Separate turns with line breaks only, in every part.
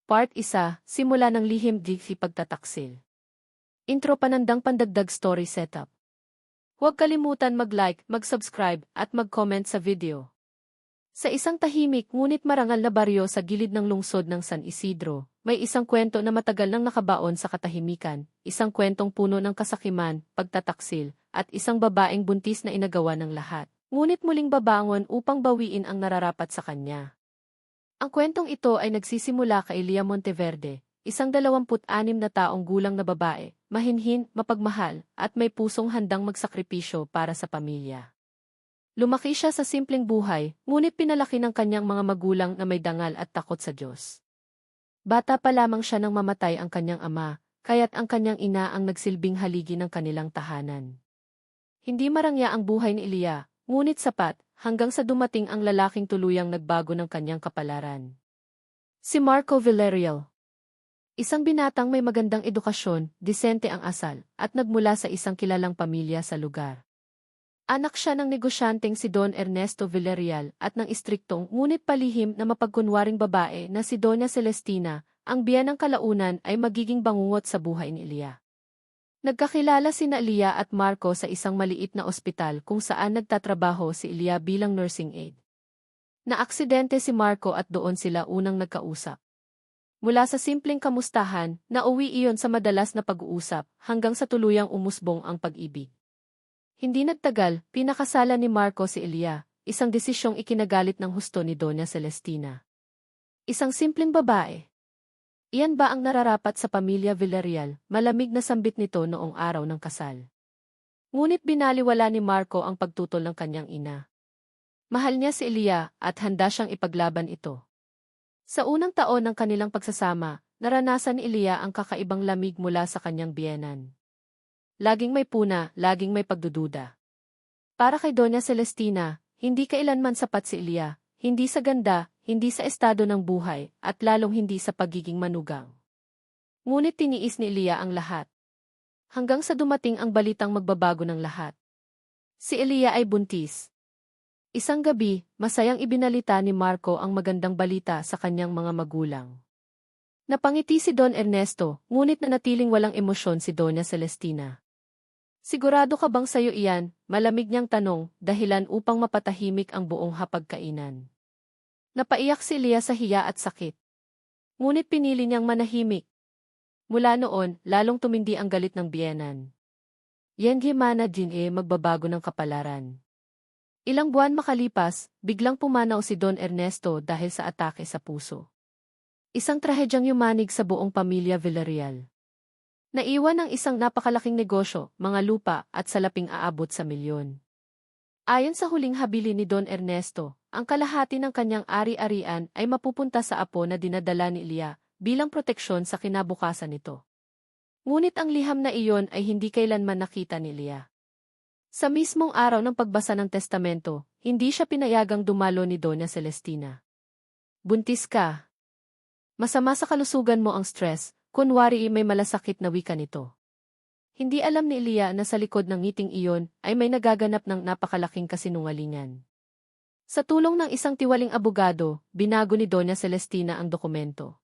Part 1, Simula ng lihim di pagtataksil. Intro panandang pandagdag story setup. Huwag kalimutan mag-like, mag-subscribe, at mag-comment sa video. Sa isang tahimik ngunit marangal na baryo sa gilid ng lungsod ng San Isidro, may isang kwento na matagal nang nakabaon sa katahimikan, isang kwentong puno ng kasakiman, pagtataksil, at isang babaeng buntis na inagawa ng lahat. Ngunit muling babangon upang bawiin ang nararapat sa kanya. Ang kwentong ito ay nagsisimula kay Lia Monteverde, isang 26 na taong gulang na babae, mahinhin, mapagmahal, at may pusong handang magsakripisyo para sa pamilya. Lumaki siya sa simpleng buhay, ngunit pinalaki ng kanyang mga magulang na may dangal at takot sa Diyos. Bata pa lamang siya nang mamatay ang kanyang ama, kaya't ang kanyang ina ang nagsilbing haligi ng kanilang tahanan. Hindi marangya ang buhay ni Lia, ngunit sapat, hanggang sa dumating ang lalaking tuluyang nagbago ng kanyang kapalaran. Si Marco Villarreal. Isang binatang may magandang edukasyon, disente ang asal, at nagmula sa isang kilalang pamilya sa lugar. Anak siya ng negosyanteng si Don Ernesto Villarreal at ng istriktong ngunit palihim na mapagkunwaring babae na si Doña Celestina, ang biyanang kalaunan ay magiging bangungot sa buhay ni Lia. Nagkakilala sina Lia at Marco sa isang maliit na ospital kung saan nagtatrabaho si Lia bilang nursing aide. Naaksidente si Marco at doon sila unang nagkausap. Mula sa simpleng kamustahan, nauwi iyon sa madalas na pag-uusap hanggang sa tuluyang umusbong ang pag-ibig. Hindi nagtagal, pinakasala ni Marco si Lia, isang desisyong ikinagalit ng husto ni Doña Celestina. Isang simpleng babae. Iyan ba ang nararapat sa pamilya Villarreal? Malamig na sambit nito noong araw ng kasal. Ngunit binaliwala ni Marco ang pagtutol ng kanyang ina. Mahal niya si Lia at handa siyang ipaglaban ito. Sa unang taon ng kanilang pagsasama, naranasan ni Lia ang kakaibang lamig mula sa kanyang biyenan. Laging may puna, laging may pagdududa. Para kay Doña Celestina, hindi kailanman sapat si Lia, hindi sa ganda, hindi sa estado ng buhay, at lalong hindi sa pagiging manugang. Ngunit tiniis ni Lia ang lahat. Hanggang sa dumating ang balitang magbabago ng lahat. Si Lia ay buntis. Isang gabi, masayang ibinalita ni Marco ang magandang balita sa kanyang mga magulang. Napangiti si Don Ernesto, ngunit nanatiling walang emosyon si Doña Celestina. Sigurado ka bang sayo iyan? Malamig niyang tanong, dahilan upang mapatahimik ang buong hapagkainan. Napaiyak si Lia sa hiya at sakit. Ngunit pinili niyang manahimik. Mula noon, lalong tumindi ang galit ng biyenan. Yan gimana din magbabago ng kapalaran. Ilang buwan makalipas, biglang pumanaw si Don Ernesto dahil sa atake sa puso. Isang trahedyang yumanig sa buong pamilya Villarreal. Naiwan ang isang napakalaking negosyo, mga lupa at salaping aabot sa milyon. Ayon sa huling habili ni Don Ernesto, ang kalahati ng kanyang ari-arian ay mapupunta sa apo na dinadala ni Lia bilang proteksyon sa kinabukasan nito. Ngunit ang liham na iyon ay hindi kailanman nakita ni Lia. Sa mismong araw ng pagbasa ng testamento, hindi siya pinayagang dumalo ni Doña Celestina. Buntis ka. Masama sa kalusugan mo ang stress, kunwari may malasakit na wika nito. Hindi alam ni Lia na sa likod ng ngiting iyon ay may nagaganap ng napakalaking kasinungalingan. Sa tulong ng isang tiwaling abogado, binago ni Doña Celestina ang dokumento.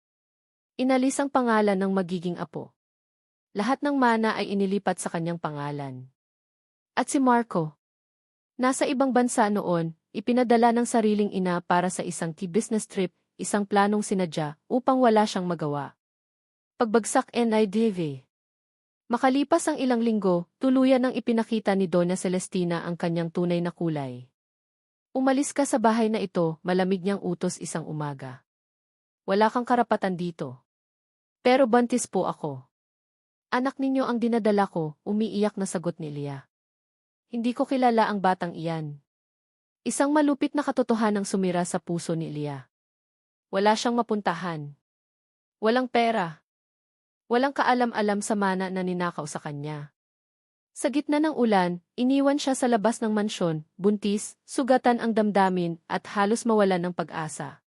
Inalis ang pangalan ng magiging apo. Lahat ng mana ay inilipat sa kanyang pangalan. At si Marco, nasa ibang bansa noon, ipinadala ng sariling ina para sa isang business trip, isang planong sinadya upang wala siyang magawa. Pagbagsak NIDV. Makalipas ang ilang linggo, tuluyan nang ipinakita ni Doña Celestina ang kanyang tunay na kulay. Umalis ka sa bahay na ito, malamig niyang utos isang umaga. Wala kang karapatan dito. Pero buntis po ako. Anak ninyo ang dinadala ko, umiiyak na sagot ni Lia. Hindi ko kilala ang batang iyan. Isang malupit na katotohanang sumira sa puso ni Lia. Wala siyang mapuntahan. Walang pera. Walang kaalam-alam sa mana na ninakaw sa kanya. Sa gitna ng ulan, iniwan siya sa labas ng mansyon, buntis, sugatan ang damdamin at halos mawalan ng pag-asa.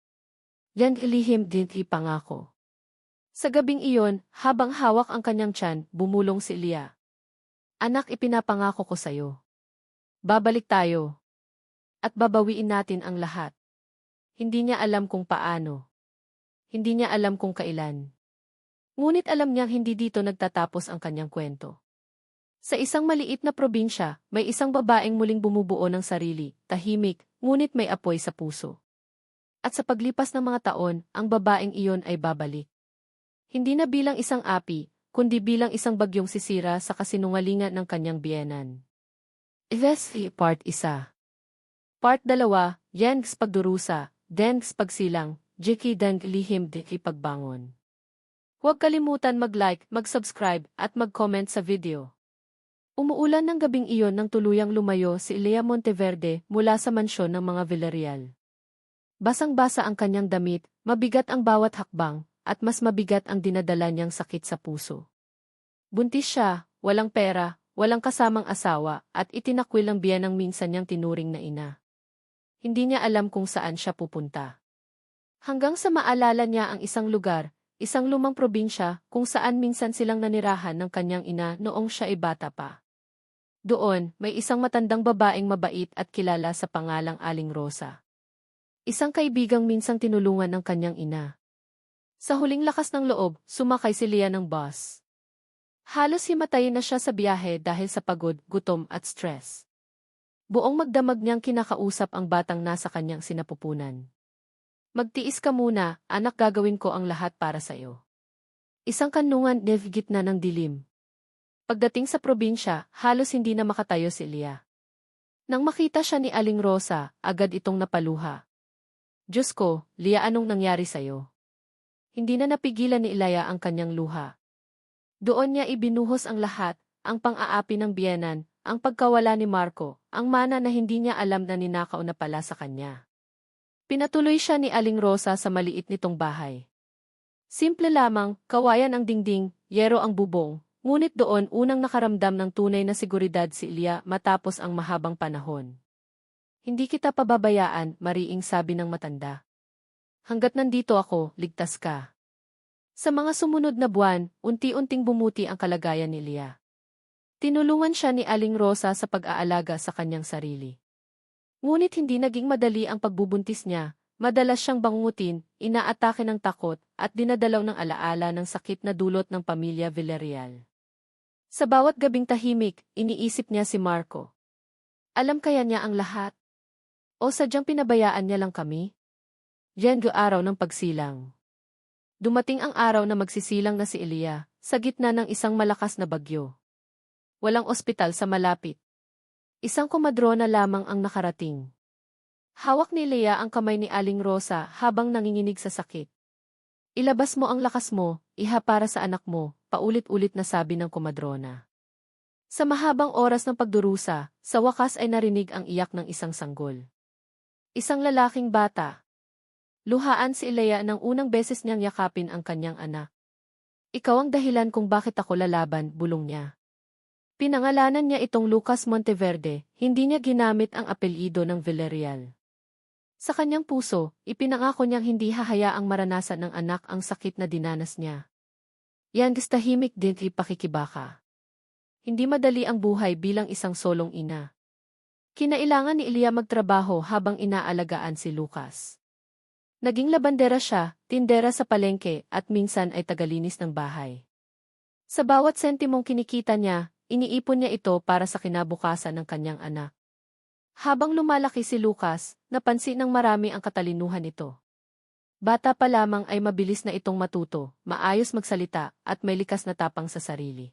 Yan ilihim din ipangako. Sa gabing iyon, habang hawak ang kanyang tiyan, bumulong si Lia. Anak, ipinapangako ko sayo. Babalik tayo. At babawiin natin ang lahat. Hindi niya alam kung paano. hindi niya alam kung kailan. Ngunit alam niyang hindi dito nagtatapos ang kanyang kwento. Sa isang maliit na probinsya, may isang babaeng muling bumubuo ng sarili, tahimik, ngunit may apoy sa puso. At sa paglipas ng mga taon, ang babaeng iyon ay babalik. Hindi na bilang isang api, kundi bilang isang bagyong sisira sa kasinungalingan ng kanyang biyenan. Leslie, Part 1. Part 2, Yengs pagdurusa, Dengs pagsilang, Jiki Deng lihim Diki pagbangon. Huwag kalimutan mag-like, mag-subscribe, at mag-comment sa video. Umuulan ng gabing iyon nang tuluyang lumayo si Lea Monteverde mula sa mansyon ng mga Villarreal. Basang-basa ang kanyang damit, mabigat ang bawat hakbang, at mas mabigat ang dinadala niyang sakit sa puso. Buntis siya, walang pera, walang kasamang asawa, at itinakwil ang biyenang minsan niyang tinuring na ina. Hindi niya alam kung saan siya pupunta. Hanggang sa maalala niya ang isang lugar, isang lumang probinsya kung saan minsan silang nanirahan ng kanyang ina noong siya ay bata pa. Doon, may isang matandang babaeng mabait at kilala sa pangalang Aling Rosa. Isang kaibigang minsang tinulungan ng kanyang ina. Sa huling lakas ng loob, sumakay si Lea ng bus. Halos himatayin na siya sa biyahe dahil sa pagod, gutom at stress. Buong magdamag niyang kinakausap ang batang nasa kanyang sinapupunan. Magtiis ka muna, anak, gagawin ko ang lahat para sa iyo. Isang kanlungan gitna ng dilim. Pagdating sa probinsya, halos hindi na makatayo si Lea. Nang makita siya ni Aling Rosa, agad itong napaluha. Diyos ko, Lea, anong nangyari sa'yo? Hindi na napigilan ni Lea ang kanyang luha. Doon niya ibinuhos ang lahat, ang pang-aapi ng biyenan, ang pagkawala ni Marco, ang mana na hindi niya alam na ninakaw na pala sa kanya. Pinatuloy siya ni Aling Rosa sa maliit nitong bahay. Simple lamang, kawayan ang dingding, yero ang bubong, ngunit doon unang nakaramdam ng tunay na seguridad si Lea matapos ang mahabang panahon. Hindi kita pababayaan, mariing sabi ng matanda. Hanggat nandito ako, ligtas ka. Sa mga sumunod na buwan, unti-unting bumuti ang kalagayan ni Lea. Tinulungan siya ni Aling Rosa sa pag-aalaga sa kanyang sarili. Ngunit hindi naging madali ang pagbubuntis niya, madalas siyang bangungutin, inaatake ng takot, at dinadalaw ng alaala ng sakit na dulot ng pamilya Villarreal. Sa bawat gabing tahimik, iniisip niya si Marco. Alam kaya niya ang lahat? O sadyang pinabayaan niya lang kami? Yengo araw ng pagsilang. Dumating ang araw na magsisilang na si Lea, sa gitna ng isang malakas na bagyo. Walang ospital sa malapit. Isang komadrona lamang ang nakarating. Hawak ni Lea ang kamay ni Aling Rosa habang nanginginig sa sakit. Ilabas mo ang lakas mo, iha, para sa anak mo, paulit-ulit na sabi ng komadrona. Sa mahabang oras ng pagdurusa, sa wakas ay narinig ang iyak ng isang sanggol. Isang lalaking bata. Luhaan si Lea nang unang beses niyang yakapin ang kanyang anak. Ikaw ang dahilan kung bakit ako lalaban, bulong niya. Pinangalanan niya itong Lucas Monteverde, hindi niya ginamit ang apelyido ng Villarreal. Sa kanyang puso, ipinangako niyang hindi hahayaang maranasan ng anak ang sakit na dinanas niya. Yan, tahimik din ipakikibaka. Hindi madali ang buhay bilang isang solong ina. Kinailangan ni Lea magtrabaho habang inaalagaan si Lucas. Naging labandera siya, tindera sa palengke, at minsan ay tagalinis ng bahay. Sa bawat sentimong kinikita niya, iniipon niya ito para sa kinabukasan ng kanyang anak. Habang lumalaki si Lucas, napansin ng marami ang katalinuhan nito. Bata pa lamang ay mabilis na itong matuto, maayos magsalita, at may likas na tapang sa sarili.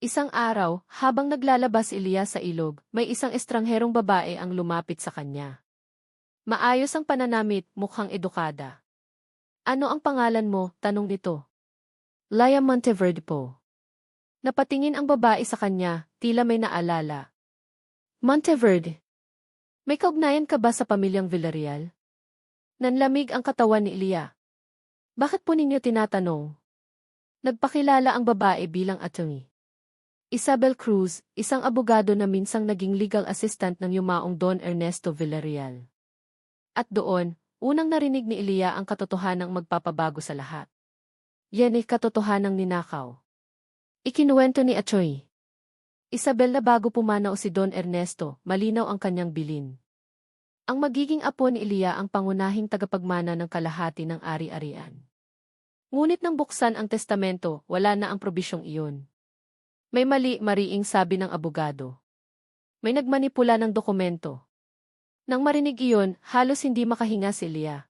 Isang araw, habang naglalabas si Lea sa ilog, may isang estrangherong babae ang lumapit sa kanya. Maayos ang pananamit, mukhang edukada. Ano ang pangalan mo? Tanong nito. Lea Monteverde po. Napatingin ang babae sa kanya, tila may naalala. Monteverde. May kaugnayan ka ba sa pamilyang Villarreal? Nanlamig ang katawan ni Lea. Bakit po ninyo tinatanong? Nagpakilala ang babae bilang attorney. Isabel Cruz, isang abogado na minsang naging legal assistant ng yumaong Don Ernesto Villarreal. At doon, unang narinig ni Lea ang katotohanang magpapabago sa lahat. Yan ay katotohanang ninakaw. Ikinuwento ni Atchoy. Isabel na bago pumanaw si Don Ernesto, malinaw ang kanyang bilin. Ang magiging apo ni Lea ang pangunahing tagapagmana ng kalahati ng ari-arian. Ngunit nang buksan ang testamento, wala na ang probisyong iyon. May mali-mariing sabi ng abogado. May nagmanipula ng dokumento. Nang marinig iyon, halos hindi makahinga si Leah.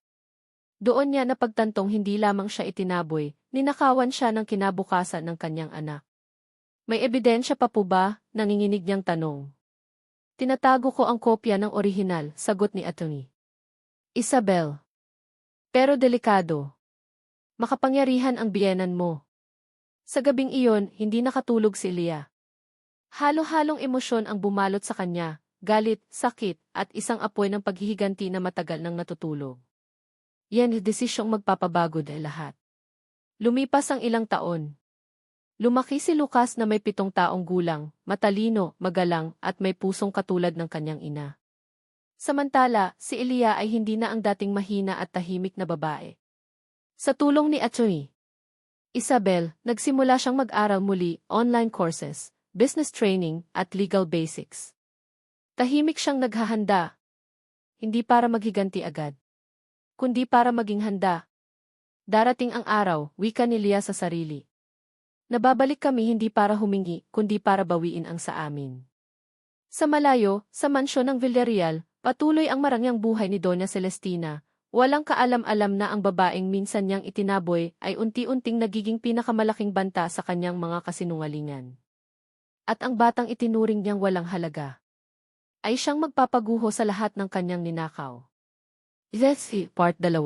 Doon niya napagtantong hindi lamang siya itinaboy, ninakawan siya ng kinabukasan ng kanyang anak. May ebidensya pa po ba? Nanginginig niyang tanong. Tinatago ko ang kopya ng orihinal, sagot ni Atty. Isabel. Pero delikado. Makapangyarihan ang biyenan mo. Sa gabing iyon, hindi nakatulog si Leah. Halo-halong emosyon ang bumalot sa kanya, galit, sakit, at isang apoy ng paghihiganti na matagal nang natutulog. Yan ang desisyong magpapabago dahil lahat. Lumipas ang ilang taon. Lumaki si Lucas na may 7 taong gulang, matalino, magalang, at may pusong katulad ng kanyang ina. Samantala, si Elia ay hindi na ang dating mahina at tahimik na babae. Sa tulong ni Atty. Isabel, nagsimula siyang mag-aral muli, online courses, business training, at legal basics. Tahimik siyang naghahanda. Hindi para maghiganti agad, kundi para maging handa. Darating ang araw, wika ni Leah sa sarili. Nababalik kami hindi para humingi, kundi para bawiin ang sa amin. Sa malayo, sa mansyon ng Villarreal, patuloy ang marangyang buhay ni Doña Celestina. Walang kaalam-alam na ang babaeng minsan niyang itinaboy ay unti-unting nagiging pinakamalaking banta sa kanyang mga kasinungalingan. At ang batang itinuring niyang walang halaga ay siyang magpapaguho sa lahat ng kanyang ninakaw. Let's see, Part 2.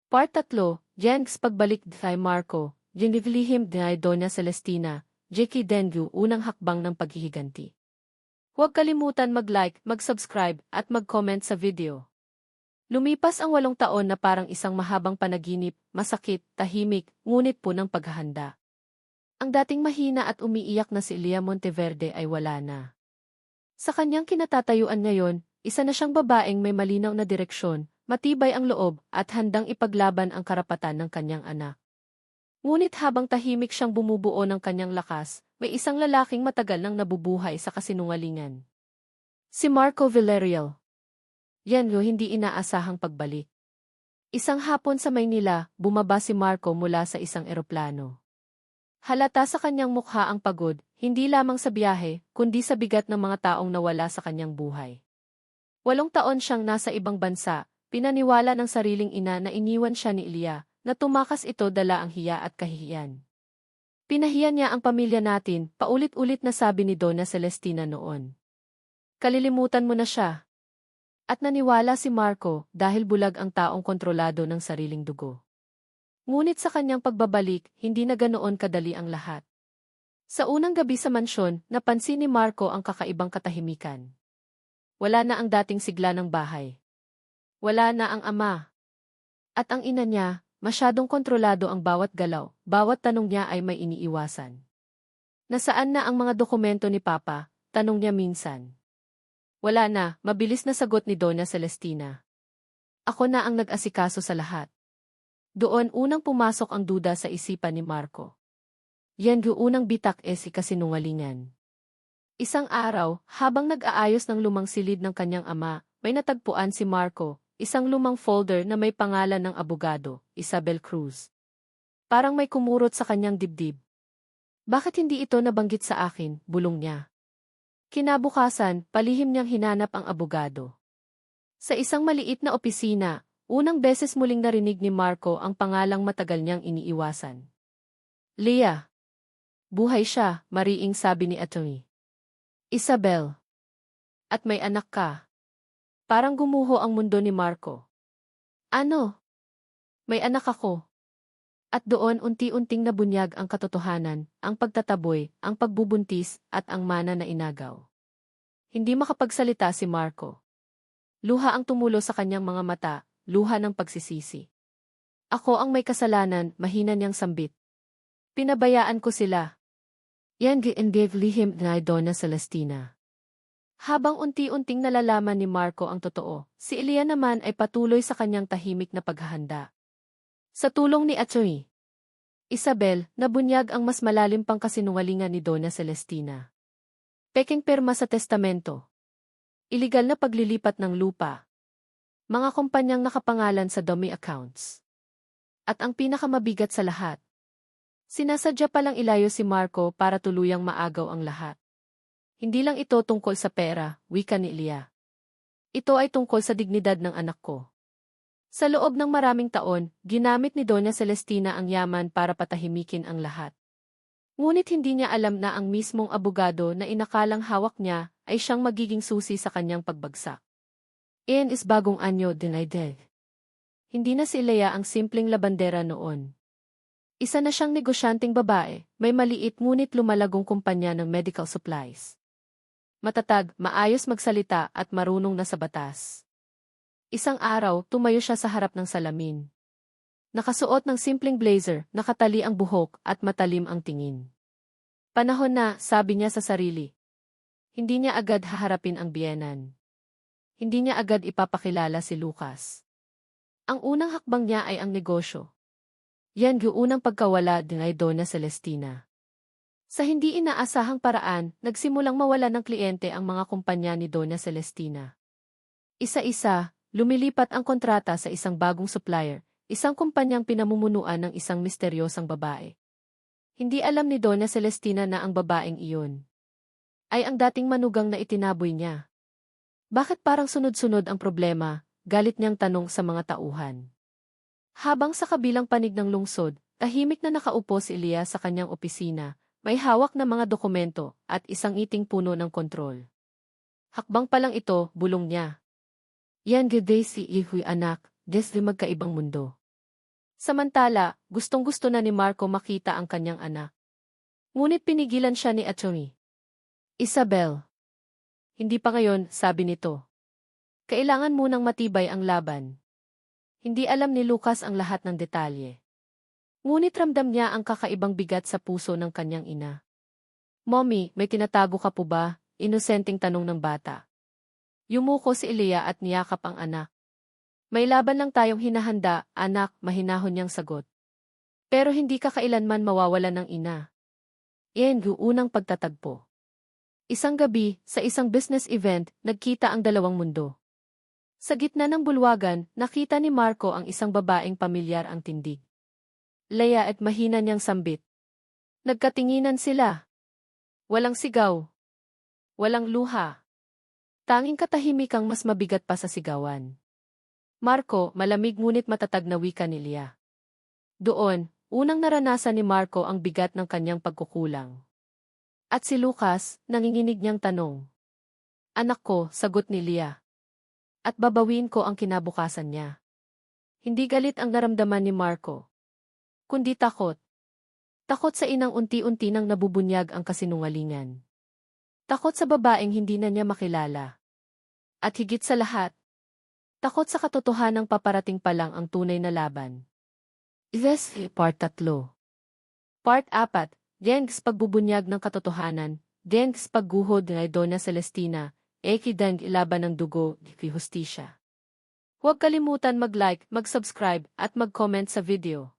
Part 3, Jengs pagbalik kay Marco, Genevlihim kay Doña Celestina, Jackie Dengu unang hakbang ng paghihiganti. Huwag kalimutan mag-like, mag-subscribe, at mag-comment sa video. Lumipas ang 8 taon na parang isang mahabang panaginip, masakit, tahimik, ngunit punang paghahanda. Ang dating mahina at umiiyak na si Leah Monteverde ay wala na. Sa kanyang kinatatayuan ngayon, isa na siyang babaeng may malinaw na direksyon, matibay ang loob, at handang ipaglaban ang karapatan ng kanyang anak. Ngunit habang tahimik siyang bumubuo ng kanyang lakas, may isang lalaking matagal nang nabubuhay sa kasinungalingan. Si Marco Villarreal. Yan yung hindi inaasahang pagbalik. Isang hapon sa Maynila, bumaba si Marco mula sa isang eroplano. Halata sa kanyang mukha ang pagod, hindi lamang sa biyahe, kundi sa bigat ng mga taong nawala sa kanyang buhay. 8 taon siyang nasa ibang bansa, pinaniwala ng sariling ina na iniwan siya ni Leah, na tumakas ito dala ang hiya at kahihiyan. Pinahiya niya ang pamilya natin, paulit-ulit na sabi ni Doña Celestina noon. Kalilimutan mo na siya. At naniwala si Marco dahil bulag ang taong kontrolado ng sariling dugo. Ngunit sa kanyang pagbabalik, hindi na ganoon kadali ang lahat. Sa unang gabi sa mansyon, napansin ni Marco ang kakaibang katahimikan. Wala na ang dating sigla ng bahay. Wala na ang ama. At ang ina niya, masyadong kontrolado ang bawat galaw, bawat tanong niya ay may iniiwasan. Nasaan na ang mga dokumento ni Papa? Tanong niya minsan. Wala na, mabilis na sagot ni Doña Celestina. Ako na ang nag-asikaso sa lahat. Doon unang pumasok ang duda sa isipan ni Marco. Yan yung unang bitak si kasinungalingan. Isang araw, habang nag-aayos ng lumang silid ng kanyang ama, may natagpuan si Marco, isang lumang folder na may pangalan ng abogado, Isabel Cruz. Parang may kumurot sa kanyang dibdib. Bakit hindi ito nabanggit sa akin, bulong niya. Kinabukasan, palihim niyang hinanap ang abogado. Sa isang maliit na opisina, unang beses muling narinig ni Marco ang pangalang matagal niyang iniiwasan. Leah. Buhay siya, mariing sabi ni Atty. Isabel. At may anak ka. Parang gumuho ang mundo ni Marco. Ano? May anak ako. At doon unti-unting nabunyag ang katotohanan, ang pagtataboy, ang pagbubuntis, at ang mana na inagaw. Hindi makapagsalita si Marco. Luha ang tumulo sa kanyang mga mata, luha ng pagsisisi. Ako ang may kasalanan, mahina niyang sambit. Pinabayaan ko sila. Yan gave lihim na Doña Celestina. Habang unti-unting nalalaman ni Marco ang totoo, si Elia naman ay patuloy sa kanyang tahimik na paghahanda. Sa tulong ni Atty. Isabel, nabunyag ang mas malalim pang kasinungalingan ni Doña Celestina. Peking perma sa testamento. Iligal na paglilipat ng lupa. Mga kumpanyang nakapangalan sa dummy accounts. At ang pinakamabigat sa lahat, sinasadya palang ilayo si Marco para tuluyang maagaw ang lahat. Hindi lang ito tungkol sa pera, wika ni Ilya. Ito ay tungkol sa dignidad ng anak ko. Sa loob ng maraming taon, ginamit ni Doña Celestina ang yaman para patahimikin ang lahat. Ngunit hindi niya alam na ang mismong abogado na inakalang hawak niya ay siyang magiging susi sa kanyang pagbagsak. Iyan is bagong anyo dinaydeg. Hindi na si Leia ang simpleng labandera noon. Isa na siyang negosyanteng babae, may maliit ngunit lumalagong kumpanya ng medical supplies. Matatag, maayos magsalita at marunong na sa batas. Isang araw, tumayo siya sa harap ng salamin. Nakasuot ng simpleng blazer, nakatali ang buhok at matalim ang tingin. Panahon na, sabi niya sa sarili. Hindi niya agad haharapin ang biyenan. Hindi niya agad ipapakilala si Lucas. Ang unang hakbang niya ay ang negosyo. Yan yung unang pagkawala din ay Doña Celestina. Sa hindi inaasahang paraan, nagsimulang mawala ng kliyente ang mga kumpanya ni Doña Celestina. Isa-isa, lumilipat ang kontrata sa isang bagong supplier, isang kumpanyang pinamumunuan ng isang misteryosang babae. Hindi alam ni Doña Celestina na ang babaeng iyon ay ang dating manugang na itinaboy niya. Bakit parang sunod-sunod ang problema? Galit niyang tanong sa mga tauhan. Habang sa kabilang panig ng lungsod, tahimik na nakaupo si Ilya sa kanyang opisina, may hawak na mga dokumento at isang iting puno ng kontrol. Hakbang pa lang ito, bulong niya. Yan gede si Ihoy anak, desde magkaibang mundo. Samantala, gustong-gusto na ni Marco makita ang kanyang anak. Ngunit pinigilan siya ni Attorney Isabel. Hindi pa ngayon, sabi nito. Kailangan munang matibay ang laban. Hindi alam ni Lucas ang lahat ng detalye. Ngunit ramdam niya ang kakaibang bigat sa puso ng kanyang ina. Mommy, may tinatago ka po ba? Inosenteng tanong ng bata. Yumuko si Ilya at niyakap ang anak. May laban lang tayong hinahanda, anak, mahinahon niyang sagot. Pero hindi ka kailanman mawawalan ng ina. Iyan yung unang pagtatagpo. Isang gabi, sa isang business event, nagkita ang dalawang mundo. Sa gitna ng bulwagan, nakita ni Marco ang isang babaeng pamilyar ang tindig. Leia at mahina niyang sambit. Nagkatinginan sila. Walang sigaw. Walang luha. Tanging katahimikang mas mabigat pa sa sigawan. Marco, malamig ngunit matatag na wika ni Ilya. Doon, unang naranasan ni Marco ang bigat ng kanyang pagkukulang. At si Lucas, nanginginig niyang tanong. Anak ko, sagot ni Ilya. At babawin ko ang kinabukasan niya. Hindi galit ang naramdaman ni Marco, kundi takot. Takot sa inang unti-unti nang nabubunyag ang kasinungalingan. Takot sa babaeng hindi na niya makilala. At higit sa lahat, takot sa katotohanang paparating pa lang ang tunay na laban. Part 3. Part 4, Dengs pagbubunyag ng katotohanan, Dengs pagguhod ni Doña Celestina, Ekidang ilaban ng dugo, di hustisya. Huwag kalimutan mag-like, mag-subscribe, at mag-comment sa video.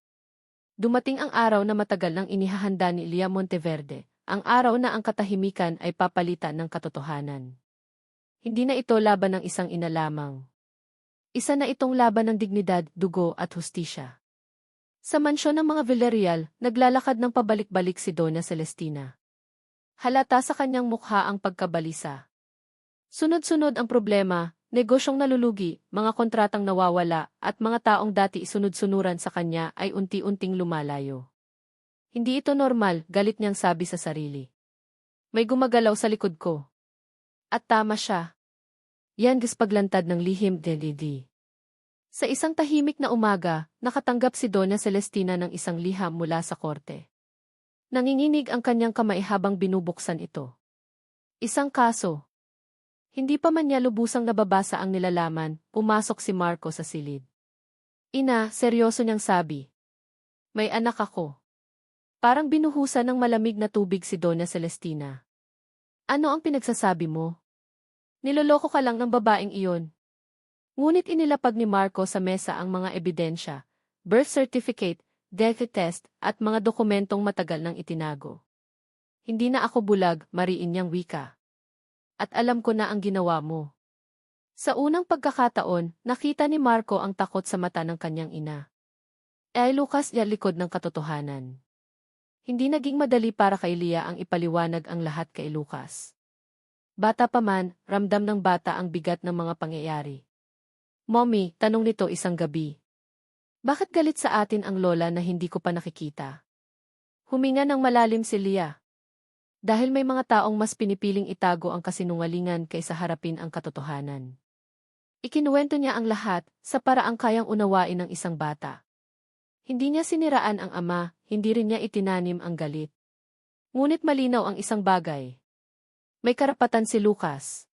Dumating ang araw na matagal nang inihahanda ni Ilya Monteverde, ang araw na ang katahimikan ay papalitan ng katotohanan. Hindi na ito laban ng isang ina lamang. Isa na itong laban ng dignidad, dugo at hustisya. Sa mansyon ng mga Villarreal, naglalakad ng pabalik-balik si Doña Celestina. Halata sa kanyang mukha ang pagkabalisa. Sunod-sunod ang problema, negosyong nalulugi, mga kontratang nawawala, at mga taong dati sunod-sunuran sa kanya ay unti-unting lumalayo. Hindi ito normal, galit niyang sabi sa sarili. May gumagalaw sa likod ko. At tama siya. Yan paglantad ng lihim delidi. Sa isang tahimik na umaga, nakatanggap si Doña Celestina ng isang liham mula sa korte. Nanginginig ang kanyang kamay habang binubuksan ito. Isang kaso. Hindi pa man niya lubusang nababasa ang nilalaman, pumasok si Marco sa silid. Ina, seryoso niyang sabi. May anak ako. Parang binuhusan ng malamig na tubig si Doña Celestina. Ano ang pinagsasabi mo? Niloloko ka lang ng babaeng iyon. Ngunit inilapag ni Marco sa mesa ang mga ebidensya, birth certificate, death test, at mga dokumentong matagal nang itinago. Hindi na ako bulag, mariin niyang wika. At alam ko na ang ginawa mo. Sa unang pagkakataon, nakita ni Marco ang takot sa mata ng kanyang ina. Ay Lucas niya likod ng katotohanan. Hindi naging madali para kay Leah ang ipaliwanag ang lahat kay Lucas. Bata pa man, ramdam ng bata ang bigat ng mga pangyayari. Mommy, tanong nito isang gabi. Bakit galit sa atin ang lola na hindi ko pa nakikita? Huminga ng malalim si Leah. Dahil may mga taong mas pinipiling itago ang kasinungalingan kaysa harapin ang katotohanan. Ikinuwento niya ang lahat sa paraang kayang unawain ng isang bata. Hindi niya siniraan ang ama, hindi rin niya itinanim ang galit. Ngunit malinaw ang isang bagay. May karapatan si Lucas.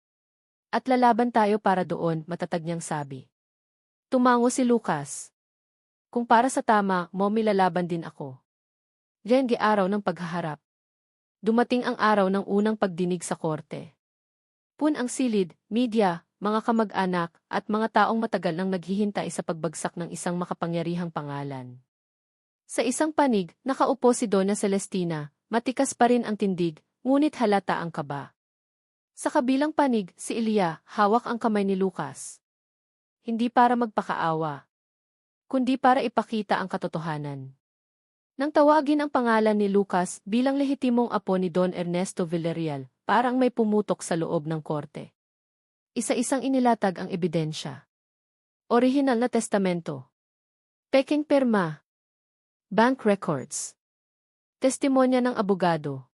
At lalaban tayo para doon, matatag niyang sabi. Tumango si Lucas. Kung para sa tama, mommy lalaban din ako. Diyan araw ng paghaharap. Dumating ang araw ng unang pagdinig sa korte. Ang silid, media, mga kamag-anak, at mga taong matagal nang naghihintay sa pagbagsak ng isang makapangyarihang pangalan. Sa isang panig, nakaupo si Donna Celestina, matikas pa rin ang tindig, ngunit halata ang kaba. Sa kabilang panig, si Elia, hawak ang kamay ni Lucas. Hindi para magpakaawa, kundi para ipakita ang katotohanan. Nang tawagin ang pangalan ni Lucas bilang lehitimong apo ni Don Ernesto Villarreal, parang may pumutok sa loob ng korte. Isa-isang inilatag ang ebidensya. Orihinal na testamento. Peking perma. Bank records. Testimonya ng abogado.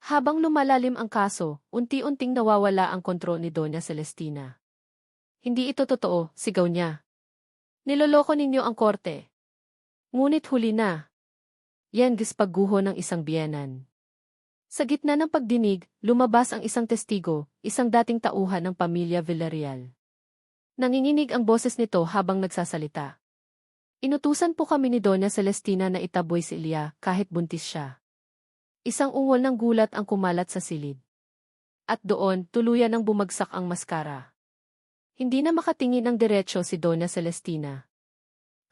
Habang lumalalim ang kaso, unti-unting nawawala ang kontrol ni Doña Celestina. Hindi ito totoo, sigaw niya. Niloloko ninyo ang korte. Ngunit huli na. Yan pagguho ng isang biyenan. Sa gitna ng pagdinig, lumabas ang isang testigo, isang dating tauhan ng pamilya Villarreal. Nanginginig ang boses nito habang nagsasalita. Inutusan po kami ni Doña Celestina na itaboy si Elia kahit buntis siya. Isang ungol ng gulat ang kumalat sa silid. At doon, tuluyan ng bumagsak ang maskara. Hindi na makatingin ng diretsyo si Doña Celestina.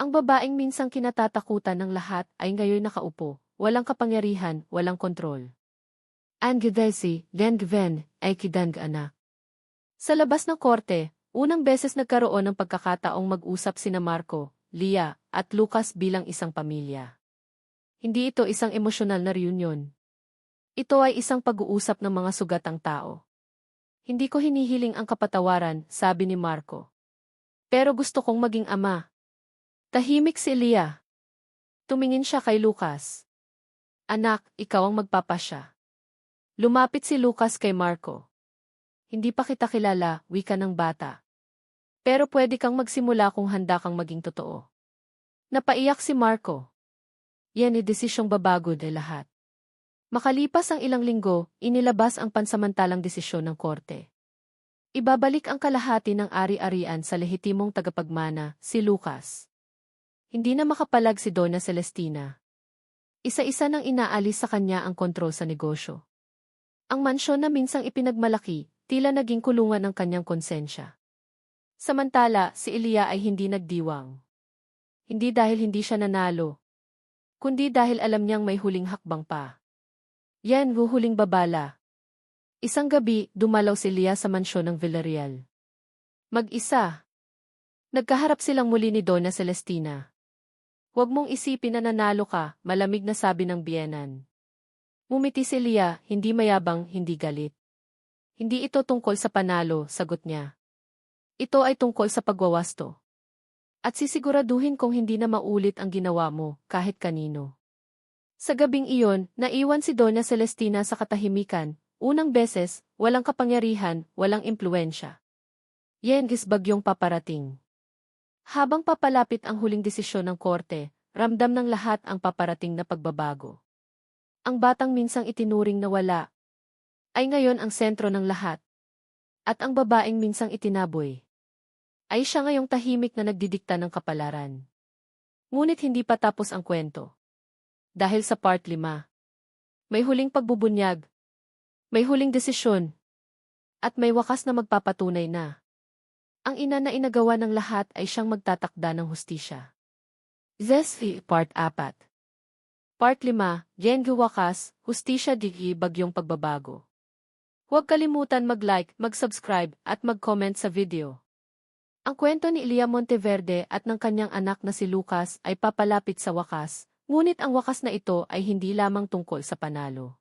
Ang babaeng minsang kinatatakutan ng lahat ay ngayon nakaupo, walang kapangyarihan, walang kontrol. Angivesi, Gengven, ay kidang anak. Sa labas ng korte, unang beses nagkaroon ng pagkakataong mag-usap sina Marco, Leah, at Lucas bilang isang pamilya. Hindi ito isang emosyonal na reunion. Ito ay isang pag-uusap ng mga sugatang tao. Hindi ko hinihiling ang kapatawaran, sabi ni Marco. Pero gusto kong maging ama. Tahimik si Leah. Tumingin siya kay Lucas. Anak, ikaw ang magpapasya. Lumapit si Lucas kay Marco. Hindi pa kita kilala, wika ng bata. Pero pwede kang magsimula kung handa kang maging totoo. Napaiyak si Marco. Yan ay desisyong babago de lahat. Makalipas ang ilang linggo, inilabas ang pansamantalang desisyon ng korte. Ibabalik ang kalahati ng ari-arian sa lehitimong tagapagmana, si Lucas. Hindi na makapalag si Doña Celestina. Isa-isa nang inaalis sa kanya ang kontrol sa negosyo. Ang mansyon na minsang ipinagmalaki, tila naging kulungan ng kanyang konsensya. Samantala, si Elia ay hindi nagdiwang. Hindi dahil hindi siya nanalo, kundi dahil alam niyang may huling hakbang pa. Yan, huling babala. Isang gabi, dumalaw si Elia sa mansyon ng Villarreal. Mag-isa. Nagkaharap silang muli ni Doña Celestina. Huwag mong isipin na nanalo ka, malamig na sabi ng biyenan. Ngumiti si Elia, hindi mayabang, hindi galit. Hindi ito tungkol sa panalo, sagot niya. Ito ay tungkol sa pagwawasto. At sisiguraduhin kong hindi na maulit ang ginawa mo, kahit kanino. Sa gabing iyon, naiwan si Doña Celestina sa katahimikan, unang beses, walang kapangyarihan, walang impluensya. Yan bagyong paparating. Habang papalapit ang huling desisyon ng korte, ramdam ng lahat ang paparating na pagbabago. Ang batang minsang itinuring na wala, ay ngayon ang sentro ng lahat. At ang babaeng minsang itinaboy, ay siya ngayong tahimik na nagdidikta ng kapalaran. Ngunit hindi pa tapos ang kwento. Dahil sa part 5, may huling pagbubunyag, may huling desisyon, at may wakas na magpapatunay na ang ina na inagawa ng lahat ay siyang magtatakda ng hustisya. Zesli, Part 4. Part 5, Yengu Wakas, Hustisya Digi Bagyong Pagbabago. Huwag kalimutan mag-like, mag-subscribe, at mag-comment sa video. Ang kwento ni Elia Monteverde at ng kanyang anak na si Lucas ay papalapit sa wakas, ngunit ang wakas na ito ay hindi lamang tungkol sa panalo.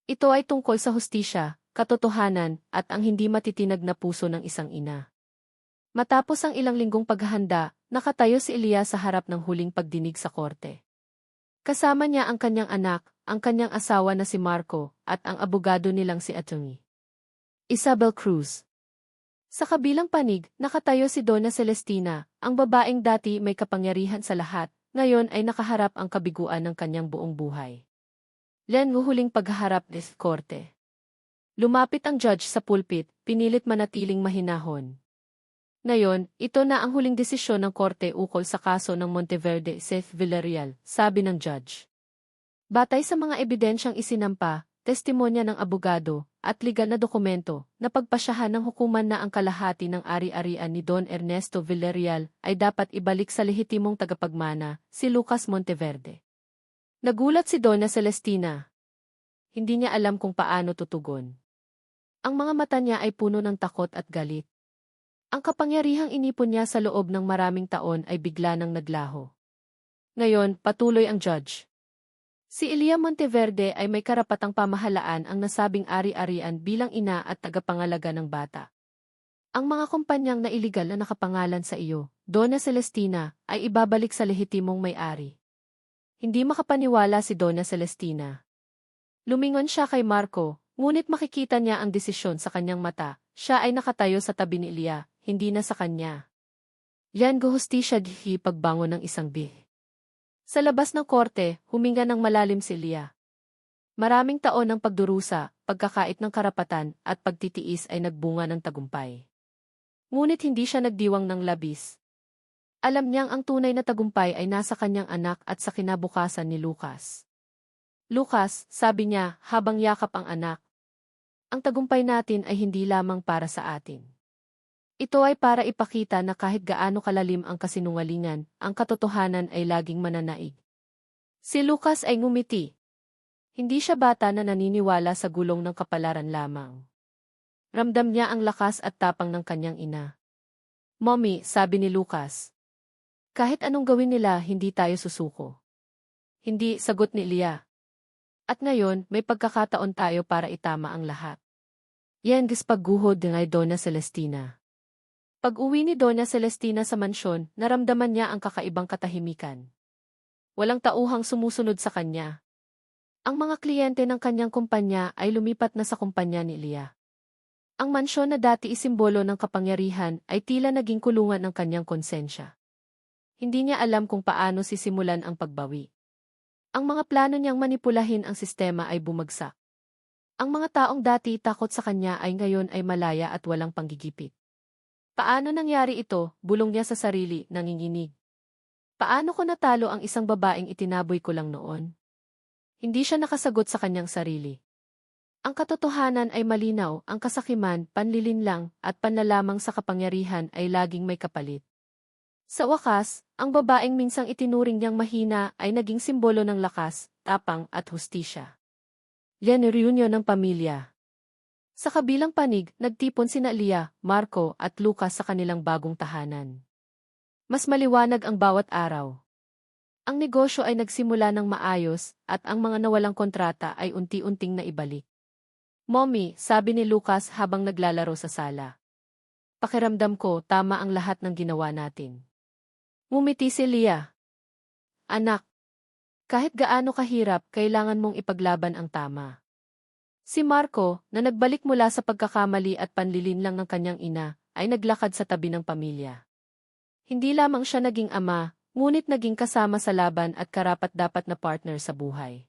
Ito ay tungkol sa hustisya, katotohanan, at ang hindi matitinag na puso ng isang ina. Matapos ang ilang linggong paghahanda, nakatayo si Elia sa harap ng huling pagdinig sa korte. Kasama niya ang kanyang anak, ang kanyang asawa na si Marco, at ang abogado nilang si Atty. Isabel Cruz. Sa kabilang panig, nakatayo si Donna Celestina, ang babaeng dati may kapangyarihan sa lahat, ngayon ay nakaharap ang kabiguan ng kanyang buong buhay. Huling paghaharap sa korte. Lumapit ang judge sa pulpit, pinilit manatiling mahinahon. Ngayon, ito na ang huling desisyon ng korte ukol sa kaso ng Monteverde Seth Villarreal, sabi ng judge. Batay sa mga ebidensyang isinampa, testimonya ng abogado, at legal na dokumento, napagpasyahan ng hukuman na ang kalahati ng ari-arian ni Don Ernesto Villarreal ay dapat ibalik sa lehitimong tagapagmana, si Lucas Monteverde. Nagulat si Donna Celestina. Hindi niya alam kung paano tutugon. Ang mga mata niya ay puno ng takot at galit. Ang kapangyarihang inipon niya sa loob ng maraming taon ay bigla nang naglaho. Ngayon, patuloy ang judge. Si Elia Monteverde ay may karapatang pamahalaan ang nasabing ari-arian bilang ina at tagapangalaga ng bata. Ang mga kumpanyang na iligal na nakapangalan sa iyo, Donna Celestina, ay ibabalik sa lehitimong may-ari. Hindi makapaniwala si Donna Celestina. Lumingon siya kay Marco, ngunit makikita niya ang desisyon sa kanyang mata. Siya ay nakatayo sa tabi ni Elia, hindi na sa kanya. Guhustisya di pagbangon ng isang bih. Sa labas ng korte, huminga ng malalim si Elia. Maraming taon ng pagdurusa, pagkakait ng karapatan, at pagtitiis ay nagbunga ng tagumpay. Ngunit hindi siya nagdiwang ng labis. Alam niyang ang tunay na tagumpay ay nasa kanyang anak at sa kinabukasan ni Lucas. Lucas, sabi niya, habang yakap ang anak. Ang tagumpay natin ay hindi lamang para sa atin. Ito ay para ipakita na kahit gaano kalalim ang kasinungalingan, ang katotohanan ay laging mananaig. Si Lucas ay ngumiti. Hindi siya bata na naniniwala sa gulong ng kapalaran lamang. Ramdam niya ang lakas at tapang ng kanyang ina. Mommy, sabi ni Lucas. Kahit anong gawin nila, hindi tayo susuko. Hindi, sagot ni Elia. At ngayon, may pagkakataon tayo para itama ang lahat. Pagguhod ng Donna Celestina. Pag-uwi ni Donna Celestina sa mansyon, naramdaman niya ang kakaibang katahimikan. Walang tauhang sumusunod sa kanya. Ang mga kliyente ng kanyang kumpanya ay lumipat na sa kumpanya ni Elia. Ang mansyon na dati isimbolo ng kapangyarihan ay tila naging kulungan ng kanyang konsensya. Hindi niya alam kung paano sisimulan ang pagbawi. Ang mga plano niyang manipulahin ang sistema ay bumagsak. Ang mga taong dati takot sa kanya ay ngayon ay malaya at walang panggigipit. Paano nangyari ito? Bulong niya sa sarili, nanginginig. Paano ko natalo ang isang babaeng itinaboy ko lang noon? Hindi siya nakasagot sa kanyang sarili. Ang katotohanan ay malinaw, ang kasakiman, panlilinlang, at panlalamang sa kapangyarihan ay laging may kapalit. Sa wakas, ang babaeng minsang itinuring niyang mahina ay naging simbolo ng lakas, tapang, at hustisya. Reunion ng pamilya. Sa kabilang panig, nagtipon sina Elia, Marco, at Lucas sa kanilang bagong tahanan. Mas maliwanag ang bawat araw. Ang negosyo ay nagsimula ng maayos, at ang mga nawalang kontrata ay unti-unting naibalik. Mommy, sabi ni Lucas habang naglalaro sa sala. Pakiramdam ko, tama ang lahat ng ginawa natin. Ngumiti si Elia. Anak, kahit gaano kahirap, kailangan mong ipaglaban ang tama. Si Marco, na nagbalik mula sa pagkakamali at panlilinlang ng kanyang ina, ay naglakad sa tabi ng pamilya. Hindi lamang siya naging ama, ngunit naging kasama sa laban at karapat-dapat na partner sa buhay.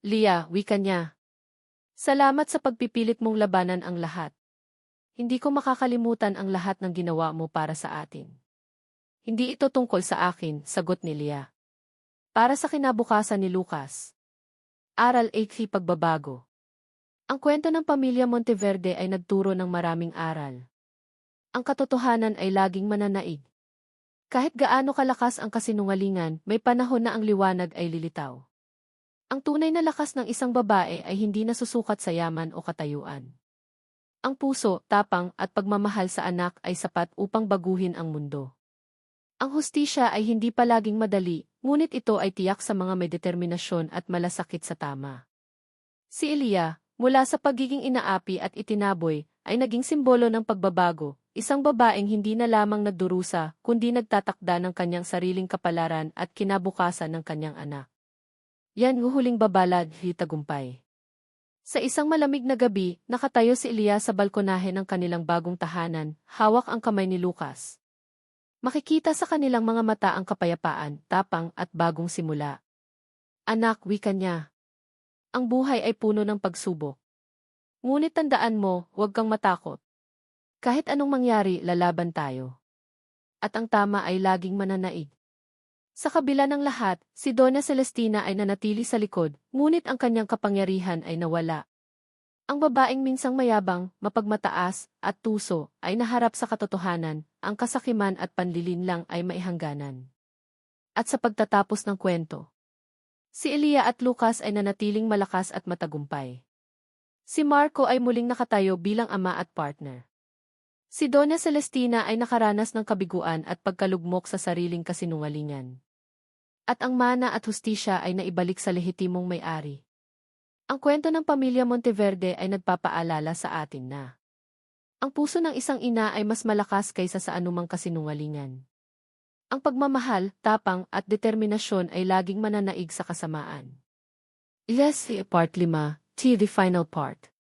Lia, wika niya. Salamat sa pagpipilit mong labanan ang lahat. Hindi ko makakalimutan ang lahat ng ginawa mo para sa atin. Hindi ito tungkol sa akin, sagot ni Lia. Para sa kinabukasan ni Lucas. Aral ay pagbabago. Ang kwento ng pamilya Monteverde ay nagturo ng maraming aral. Ang katotohanan ay laging mananaig. Kahit gaano kalakas ang kasinungalingan, may panahon na ang liwanag ay lilitaw. Ang tunay na lakas ng isang babae ay hindi nasusukat sa yaman o katayuan. Ang puso, tapang at pagmamahal sa anak ay sapat upang baguhin ang mundo. Ang hustisya ay hindi palaging madali, ngunit ito ay tiyak sa mga may determinasyon at malasakit sa tama. Si Elia, mula sa pagiging inaapi at itinaboy, ay naging simbolo ng pagbabago, isang babaeng hindi na lamang nagdurusa, kundi nagtatakda ng kanyang sariling kapalaran at kinabukasan ng kanyang anak. Yan huhuling babalad, tagumpay. Sa isang malamig na gabi, nakatayo si Elia sa balkonahe ng kanilang bagong tahanan, hawak ang kamay ni Lucas. Makikita sa kanilang mga mata ang kapayapaan, tapang at bagong simula. Anak, wika niya. Ang buhay ay puno ng pagsubok. Ngunit tandaan mo, huwag kang matakot. Kahit anong mangyari, lalaban tayo. At ang tama ay laging mananaig. Sa kabila ng lahat, si Donna Celestina ay nanatili sa likod, ngunit ang kanyang kapangyarihan ay nawala. Ang babaeng minsang mayabang, mapagmataas, at tuso, ay naharap sa katotohanan, ang kasakiman at panlilinlang ay maihangganan. At sa pagtatapos ng kwento, si Elia at Lucas ay nanatiling malakas at matagumpay. Si Marco ay muling nakatayo bilang ama at partner. Si Donna Celestina ay nakaranas ng kabiguan at pagkalugmok sa sariling kasinungalingan. At ang mana at hustisya ay naibalik sa lehitimong may-ari. Ang kwento ng pamilya Monteverde ay nagpapaalala sa atin na ang puso ng isang ina ay mas malakas kaysa sa anumang kasinungalingan. Ang pagmamahal, tapang at determinasyon ay laging mananaig sa kasamaan. Yes, Part 5, the final part.